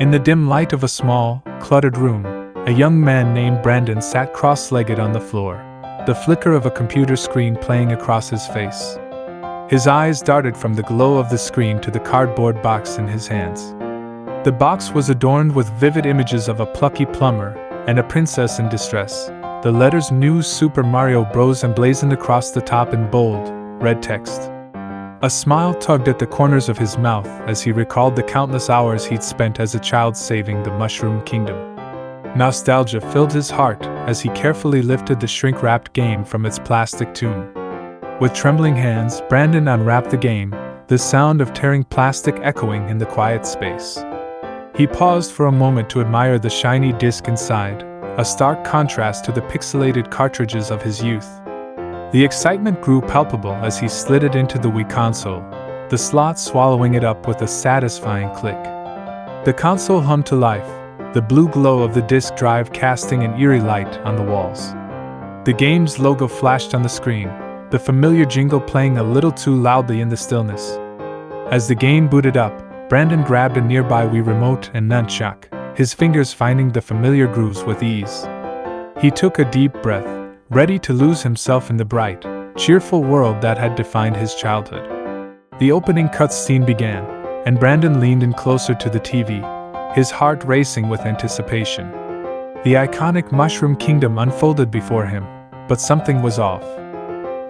In the dim light of a small, cluttered room, a young man named Brandon sat cross-legged on the floor, the flicker of a computer screen playing across his face. His eyes darted from the glow of the screen to the cardboard box in his hands. The box was adorned with vivid images of a plucky plumber and a princess in distress, the letters New Super Mario Bros. Emblazoned across the top in bold, red text. A smile tugged at the corners of his mouth as he recalled the countless hours he'd spent as a child saving the Mushroom Kingdom. Nostalgia filled his heart as he carefully lifted the shrink-wrapped game from its plastic tomb. With trembling hands, Brandon unwrapped the game, the sound of tearing plastic echoing in the quiet space. He paused for a moment to admire the shiny disc inside, a stark contrast to the pixelated cartridges of his youth. The excitement grew palpable as he slid it into the Wii console, the slot swallowing it up with a satisfying click. The console hummed to life, the blue glow of the disk drive casting an eerie light on the walls. The game's logo flashed on the screen, the familiar jingle playing a little too loudly in the stillness. As the game booted up, Brandon grabbed a nearby Wii remote and nunchuck, his fingers finding the familiar grooves with ease. He took a deep breath, ready to lose himself in the bright, cheerful world that had defined his childhood. The opening cutscene began, and Brandon leaned in closer to the TV, his heart racing with anticipation. The iconic Mushroom Kingdom unfolded before him, but something was off.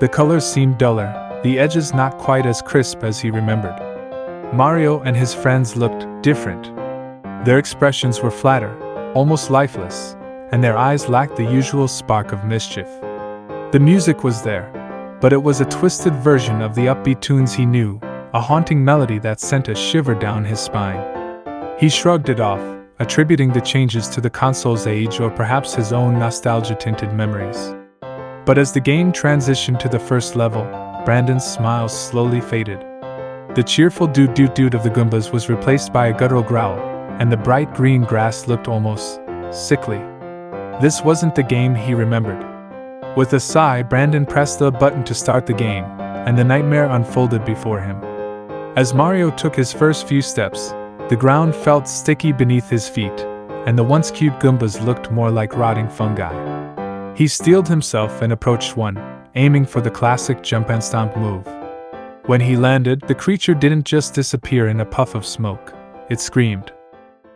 The colors seemed duller, the edges not quite as crisp as he remembered. Mario and his friends looked different. Their expressions were flatter, almost lifeless, and their eyes lacked the usual spark of mischief. The music was there, but it was a twisted version of the upbeat tunes he knew, a haunting melody that sent a shiver down his spine. He shrugged it off, attributing the changes to the console's age or perhaps his own nostalgia-tinted memories. But as the game transitioned to the first level, Brandon's smile slowly faded. The cheerful doot-doot-doot of the Goombas was replaced by a guttural growl, and the bright green grass looked almost sickly. This wasn't the game he remembered. With a sigh, Brandon pressed the button to start the game, and the nightmare unfolded before him. As Mario took his first few steps, the ground felt sticky beneath his feet, and the once cute Goombas looked more like rotting fungi. He steeled himself and approached one, aiming for the classic jump and stomp move. When he landed, the creature didn't just disappear in a puff of smoke, it screamed.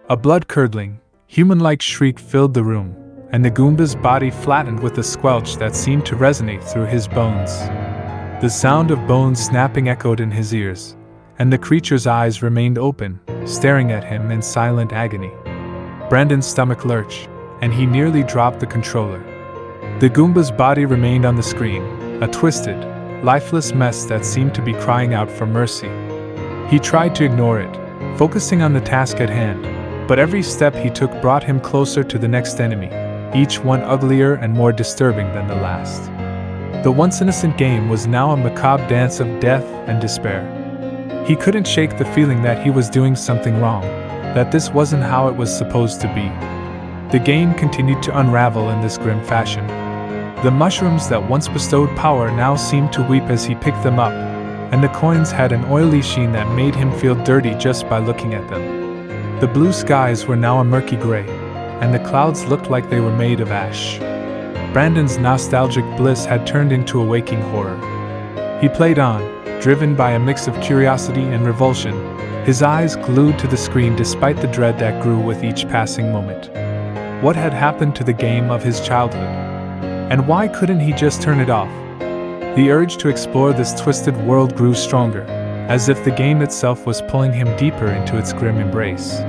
A blood-curdling, human-like shriek filled the room, and the Goomba's body flattened with a squelch that seemed to resonate through his bones. The sound of bones snapping echoed in his ears, and the creature's eyes remained open, staring at him in silent agony. Brandon's stomach lurched, and he nearly dropped the controller. The Goomba's body remained on the screen, a twisted, lifeless mess that seemed to be crying out for mercy. He tried to ignore it, focusing on the task at hand, but every step he took brought him closer to the next enemy, each one uglier and more disturbing than the last. The once innocent game was now a macabre dance of death and despair. He couldn't shake the feeling that he was doing something wrong, that this wasn't how it was supposed to be. The game continued to unravel in this grim fashion. The mushrooms that once bestowed power now seemed to weep as he picked them up, and the coins had an oily sheen that made him feel dirty just by looking at them. The blue skies were now a murky gray, and the clouds looked like they were made of ash. Brandon's nostalgic bliss had turned into a waking horror. He played on, driven by a mix of curiosity and revulsion, his eyes glued to the screen despite the dread that grew with each passing moment. What had happened to the game of his childhood? And why couldn't he just turn it off? The urge to explore this twisted world grew stronger, as if the game itself was pulling him deeper into its grim embrace.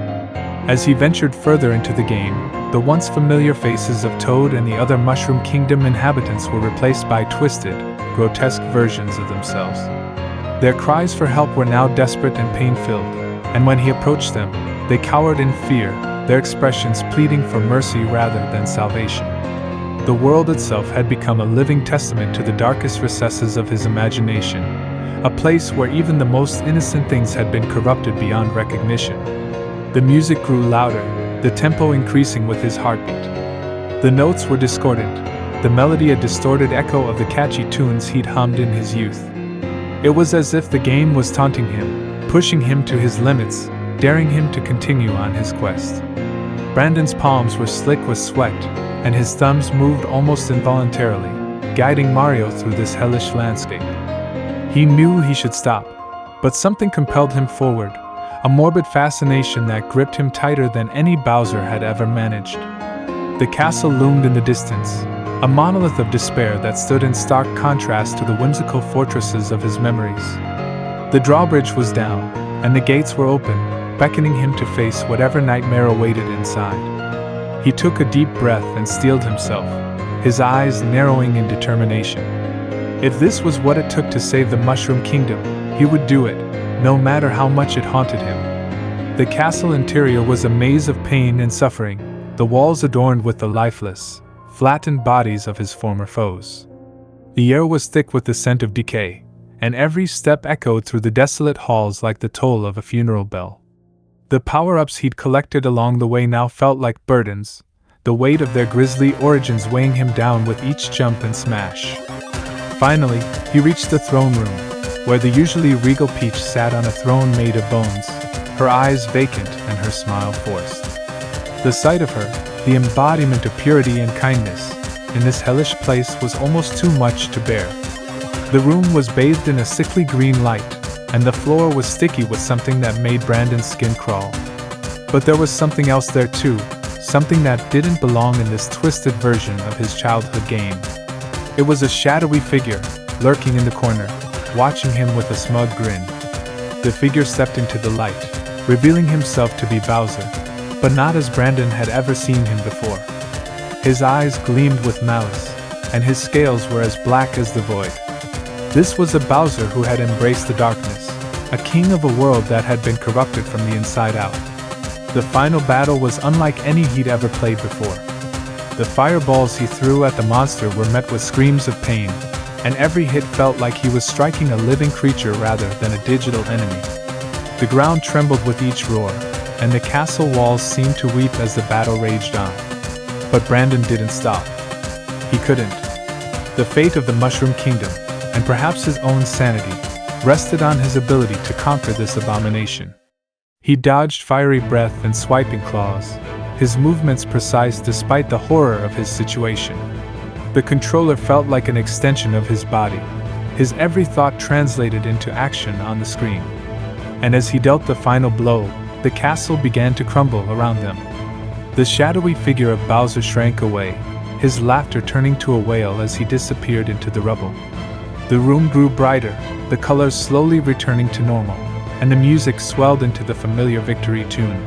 As he ventured further into the game, the once familiar faces of Toad and the other Mushroom Kingdom inhabitants were replaced by twisted, grotesque versions of themselves. Their cries for help were now desperate and pain-filled, and when he approached them, they cowered in fear, their expressions pleading for mercy rather than salvation. The world itself had become a living testament to the darkest recesses of his imagination, a place where even the most innocent things had been corrupted beyond recognition. The music grew louder, the tempo increasing with his heartbeat. The notes were discordant, the melody a distorted echo of the catchy tunes he'd hummed in his youth. It was as if the game was taunting him, pushing him to his limits, daring him to continue on his quest. Brandon's palms were slick with sweat, and his thumbs moved almost involuntarily, guiding Mario through this hellish landscape. He knew he should stop, but something compelled him forward, a morbid fascination that gripped him tighter than any Bowser had ever managed. The castle loomed in the distance, a monolith of despair that stood in stark contrast to the whimsical fortresses of his memories. The drawbridge was down, and the gates were open, beckoning him to face whatever nightmare awaited inside. He took a deep breath and steeled himself, his eyes narrowing in determination. If this was what it took to save the Mushroom Kingdom, he would do it, no matter how much it haunted him. The castle interior was a maze of pain and suffering, the walls adorned with the lifeless, flattened bodies of his former foes. The air was thick with the scent of decay, and every step echoed through the desolate halls like the toll of a funeral bell. The power-ups he'd collected along the way now felt like burdens, the weight of their grisly origins weighing him down with each jump and smash. Finally, he reached the throne room, where the usually regal Peach sat on a throne made of bones, her eyes vacant and her smile forced. The sight of her, the embodiment of purity and kindness, in this hellish place was almost too much to bear. The room was bathed in a sickly green light, and the floor was sticky with something that made Brandon's skin crawl. But there was something else there too, something that didn't belong in this twisted version of his childhood game. It was a shadowy figure, lurking in the corner, watching him with a smug grin. The figure stepped into the light, revealing himself to be Bowser, but not as Brandon had ever seen him before. His eyes gleamed with malice, and his scales were as black as the void. This was a Bowser who had embraced the darkness, a king of a world that had been corrupted from the inside out. The final battle was unlike any he'd ever played before. The fireballs he threw at the monster were met with screams of pain, and every hit felt like he was striking a living creature rather than a digital enemy. The ground trembled with each roar, and the castle walls seemed to weep as the battle raged on. But Brandon didn't stop. He couldn't. The fate of the Mushroom Kingdom, and perhaps his own sanity, rested on his ability to conquer this abomination. He dodged fiery breath and swiping claws, his movements precise despite the horror of his situation. The controller felt like an extension of his body, his every thought translated into action on the screen. And as he dealt the final blow, the castle began to crumble around them. The shadowy figure of Bowser shrank away, his laughter turning to a wail as he disappeared into the rubble. The room grew brighter, the colors slowly returning to normal, and the music swelled into the familiar victory tune.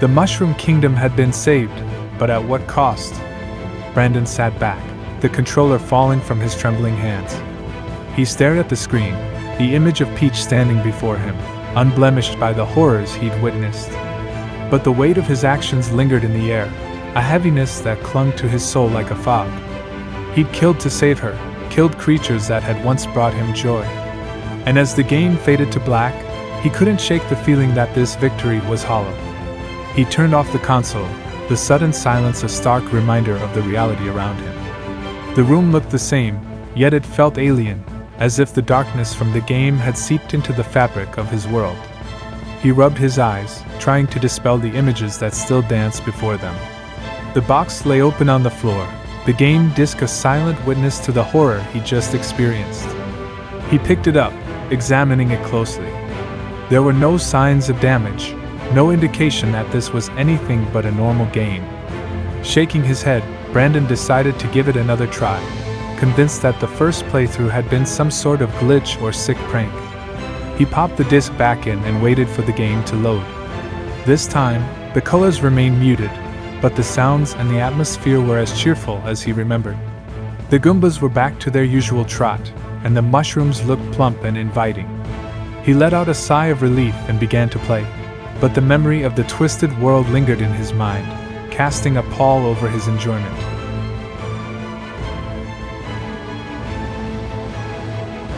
The Mushroom Kingdom had been saved, but at what cost? Brandon sat back, the controller falling from his trembling hands. He stared at the screen, the image of Peach standing before him, unblemished by the horrors he'd witnessed. But the weight of his actions lingered in the air, a heaviness that clung to his soul like a fog. He'd killed to save her, killed creatures that had once brought him joy. And as the game faded to black, he couldn't shake the feeling that this victory was hollow. He turned off the console, the sudden silence a stark reminder of the reality around him. The room looked the same, yet it felt alien, as if the darkness from the game had seeped into the fabric of his world. He rubbed his eyes, trying to dispel the images that still danced before them. The box lay open on the floor, the game disc a silent witness to the horror he just experienced. He picked it up, examining it closely. There were no signs of damage, no indication that this was anything but a normal game. Shaking his head, Brandon decided to give it another try, convinced that the first playthrough had been some sort of glitch or sick prank. He popped the disc back in and waited for the game to load. This time, the colors remained muted, but the sounds and the atmosphere were as cheerful as he remembered. The Goombas were back to their usual trot, and the mushrooms looked plump and inviting. He let out a sigh of relief and began to play, but the memory of the twisted world lingered in his mind, casting a pall over his enjoyment.